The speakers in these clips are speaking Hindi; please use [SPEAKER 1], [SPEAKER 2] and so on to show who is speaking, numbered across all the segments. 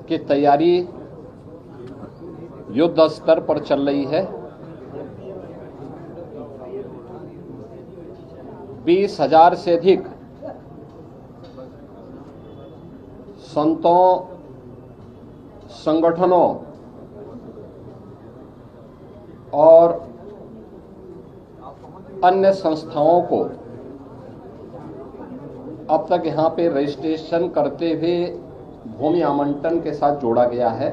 [SPEAKER 1] की तैयारी युद्ध स्तर पर चल रही है। 20,000 से अधिक संतों, संगठनों और अन्य संस्थाओं को अब तक यहाँ पे रजिस्ट्रेशन करते हुए भूमि आवंटन के साथ जोड़ा गया है,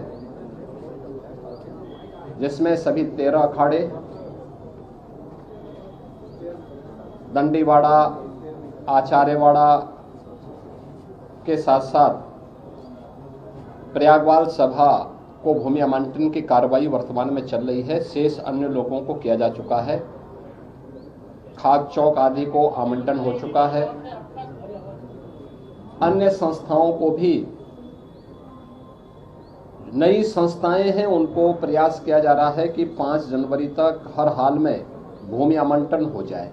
[SPEAKER 1] जिसमें सभी 13 अखाड़े, दंडीवाड़ा, आचार्यवाड़ा के साथ साथ प्रयागवाल सभा को भूमि आवंटन की कार्रवाई वर्तमान में चल रही है। शेष अन्य लोगों को किया जा चुका है। खाक चौक आदि को आवंटन हो चुका है। अन्य संस्थाओं को भी, नई संस्थाएं हैं, उनको प्रयास किया जा रहा है कि 5 जनवरी तक हर हाल में भूमि आवंटन हो जाए।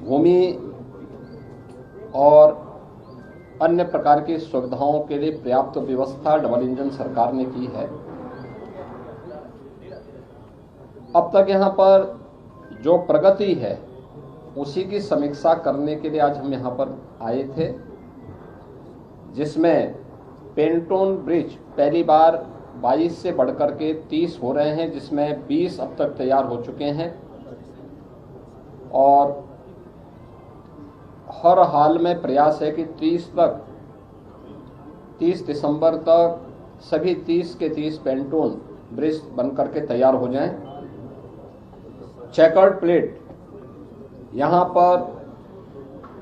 [SPEAKER 1] भूमि और अन्य प्रकार की सुविधाओं के लिए पर्याप्त व्यवस्था डबल इंजन सरकार ने की है। अब तक यहाँ पर जो प्रगति है उसी की समीक्षा करने के लिए आज हम यहाँ पर आए थे, जिसमें पेंटोन ब्रिज पहली बार 22 से बढ़कर के 30 हो रहे हैं, जिसमें 20 अब तक तैयार हो चुके हैं और हर हाल में प्रयास है कि 30 दिसंबर तक सभी 30 के 30 पेंटोन ब्रिज बनकर के तैयार हो जाएं। चेकर्ड प्लेट यहाँ पर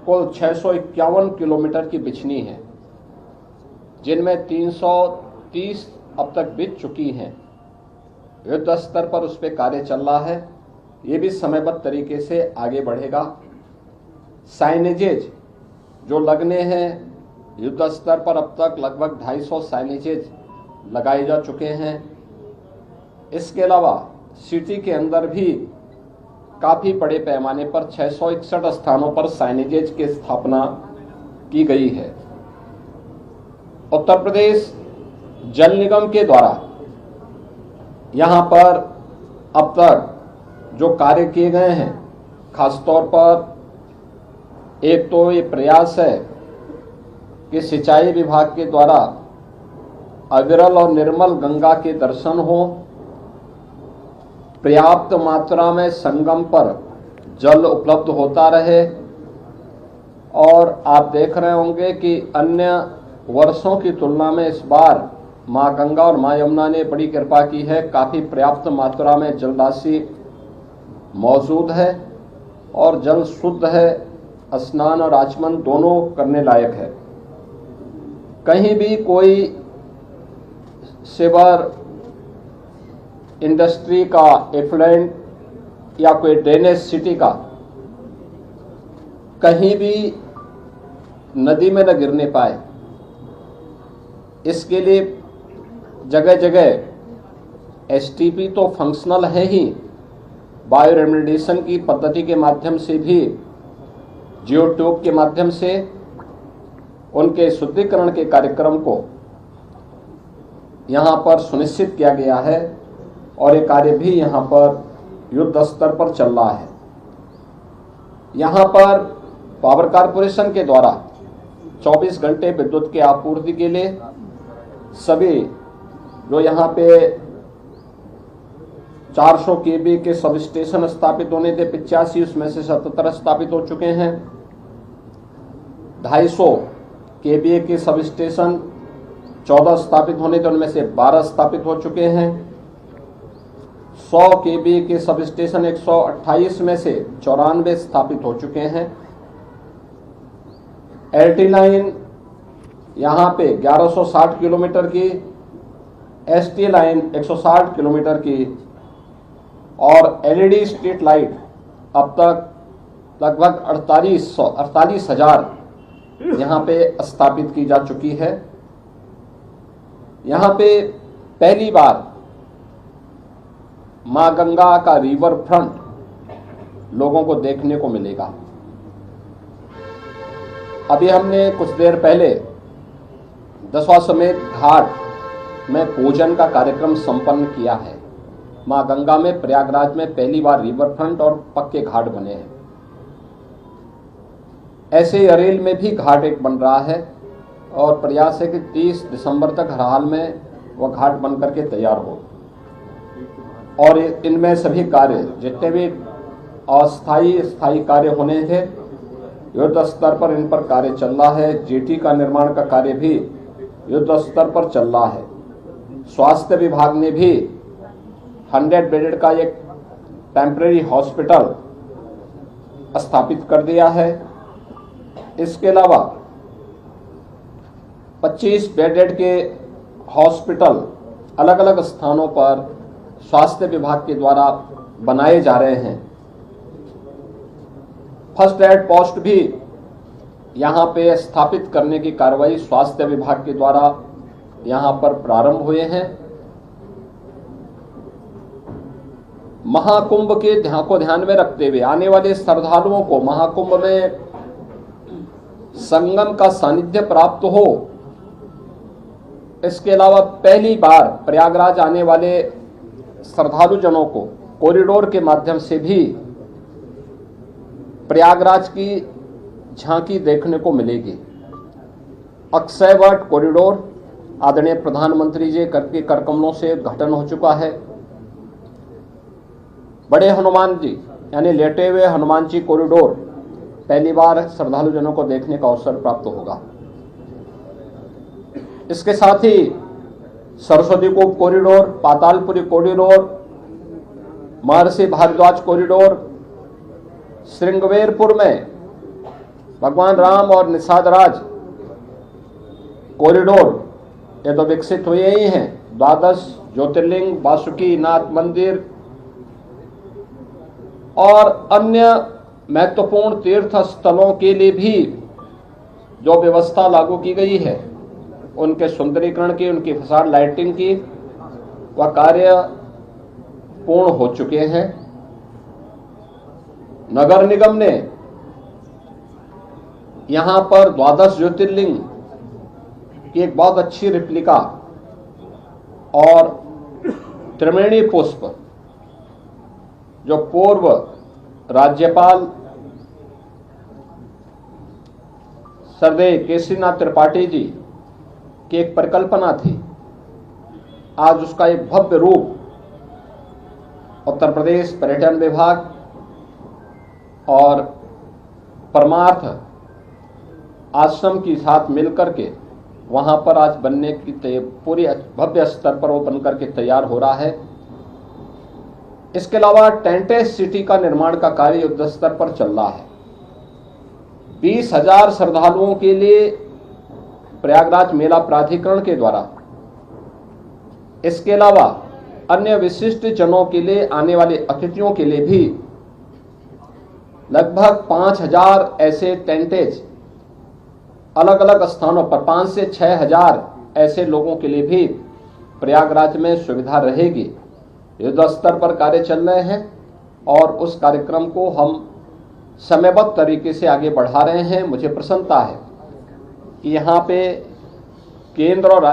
[SPEAKER 1] कुल 651 किलोमीटर की बिछनी है, जिनमें 330 अब तक बिछ चुकी हैं। युद्ध स्तर पर उस पर कार्य चल रहा है। ये भी समयबद्ध तरीके से आगे बढ़ेगा। साइनेजेज जो लगने हैं, युद्ध स्तर पर अब तक लगभग 250 साइनेजेज लगाए जा चुके हैं। इसके अलावा सिटी के अंदर भी काफी बड़े पैमाने पर 661 स्थानों पर साइनेजेज की स्थापना की गई है। उत्तर प्रदेश जल निगम के द्वारा यहाँ पर अब तक जो कार्य किए गए हैं, खासतौर पर एक तो ये प्रयास है कि सिंचाई विभाग के द्वारा अविरल और निर्मल गंगा के दर्शन हो, पर्याप्त मात्रा में संगम पर जल उपलब्ध होता रहे। और आप देख रहे होंगे कि अन्य वर्षों की तुलना में इस बार माँ गंगा और माँ यमुना ने बड़ी कृपा की है। काफ़ी पर्याप्त मात्रा में जल राशि मौजूद है और जल शुद्ध है। स्नान और आचमन दोनों करने लायक है। कहीं भी कोई सिवर, इंडस्ट्री का एफ्लुएंट या कोई ड्रेनेज सिटी का कहीं भी नदी में न गिरने पाए, इसके लिए जगह जगह एसटीपी तो फंक्शनल है ही, बायो रेमेडिएशन की पद्धति के माध्यम से भी, जियो ट्यूब के माध्यम से उनके शुद्धिकरण के कार्यक्रम को यहाँ पर सुनिश्चित किया गया है और ये कार्य भी यहाँ पर युद्ध स्तर पर चल रहा है। यहाँ पर पावर कारपोरेशन के द्वारा 24 घंटे विद्युत की आपूर्ति के लिए सभी जो यहाँ पे 400 केवी के सब स्टेशन स्थापित होने थे, 85 उसमें से 77 स्थापित हो चुके हैं। 250 केवी के सब स्टेशन 14 स्थापित होने थे, उनमें से 12 स्थापित हो चुके हैं। 100 केवी के सब स्टेशन 128 में से 94 स्थापित हो चुके हैं। एलटी लाइन यहाँ पे 1160 किलोमीटर की, एसटी लाइन 160 किलोमीटर की और एलईडी स्ट्रीट लाइट अब तक लगभग 48,000 यहाँ पे स्थापित की जा चुकी है। यहाँ पे पहली बार माँ गंगा का रिवर फ्रंट लोगों को देखने को मिलेगा। अभी हमने कुछ देर पहले दशाश्वमेध घाट में पूजन का कार्यक्रम संपन्न किया है। मां गंगा में प्रयागराज में पहली बार रिवर फ्रंट और पक्के घाट बने हैं। ऐसे ही अरेल में भी घाट एक बन रहा है और प्रयास है कि 30 दिसंबर तक हर हाल में वह घाट बन करके तैयार हो। और इनमें सभी कार्य जितने भी अस्थायी स्थायी कार्य होने थे, युद्ध स्तर पर इन पर कार्य चल रहा है। जेटी का निर्माण का कार्य भी युद्ध स्तर पर चल रहा है। स्वास्थ्य विभाग ने भी 100 बेडेड का एक टेम्परेरी हॉस्पिटल स्थापित कर दिया है। इसके अलावा 25 बेडेड के हॉस्पिटल अलग अलग स्थानों पर स्वास्थ्य विभाग के द्वारा बनाए जा रहे हैं। फर्स्ट एड पोस्ट भी यहां पे स्थापित करने की कार्रवाई स्वास्थ्य विभाग के द्वारा यहां पर प्रारंभ हुए हैं। महाकुंभ के को ध्यान में रखते हुए आने वाले श्रद्धालुओं को महाकुंभ में संगम का सानिध्य प्राप्त हो, इसके अलावा पहली बार प्रयागराज आने वाले श्रद्धालु जनों को कॉरिडोर के माध्यम से भी प्रयागराज की झांकी देखने को मिलेगी। अक्षयवट कॉरिडोर आदरणीय प्रधानमंत्री जी के करकमलों से उद्घाटन हो चुका है। बड़े हनुमान जी यानी लेटे हुए हनुमान जी कॉरिडोर पहली बार श्रद्धालु जनों को देखने का अवसर प्राप्त होगा। इसके साथ ही सरस्वती कूप कॉरिडोर, पातालपुरी कॉरिडोर, महर्षि भारद्वाज कॉरिडोर, श्रृंगवेरपुर में भगवान राम और निषादराज कॉरिडोर ये तो विकसित हुए ही हैं। 12 ज्योतिर्लिंग, बासुकीनाथ मंदिर और अन्य महत्वपूर्ण तीर्थ स्थलों के लिए भी जो व्यवस्था लागू की गई है, उनके सुंदरीकरण की, उनकी फसाड लाइटिंग की, वह कार्य पूर्ण हो चुके हैं। नगर निगम ने यहां पर 12 ज्योतिर्लिंग की एक बहुत अच्छी रिप्लिका और त्रिवेणी पुष्प जो पूर्व राज्यपाल सर्वे केसरीनाथ त्रिपाठी जी की एक परिकल्पना थी, आज उसका एक भव्य रूप उत्तर प्रदेश पर्यटन विभाग और परमार्थ आश्रम के साथ मिलकर के वहां पर आज बनने की पूरी भव्य स्तर पर वो बनकर के तैयार हो रहा है। इसके अलावा टेंटेज सिटी का निर्माण का कार्य युद्ध स्तर पर चल रहा है। 20,000 श्रद्धालुओं के लिए प्रयागराज मेला प्राधिकरण के द्वारा, इसके अलावा अन्य विशिष्ट जनों के लिए, आने वाले अतिथियों के लिए भी लगभग 5,000 ऐसे टेंटेज अलग अलग स्थानों पर 5 से 6,000 ऐसे लोगों के लिए भी प्रयागराज में सुविधा रहेगी। युद्ध स्तर पर कार्य चल रहे हैं और उस कार्यक्रम को हम समयबद्ध तरीके से आगे बढ़ा रहे हैं। मुझे प्रसन्नता है कि यहाँ पे केंद्र और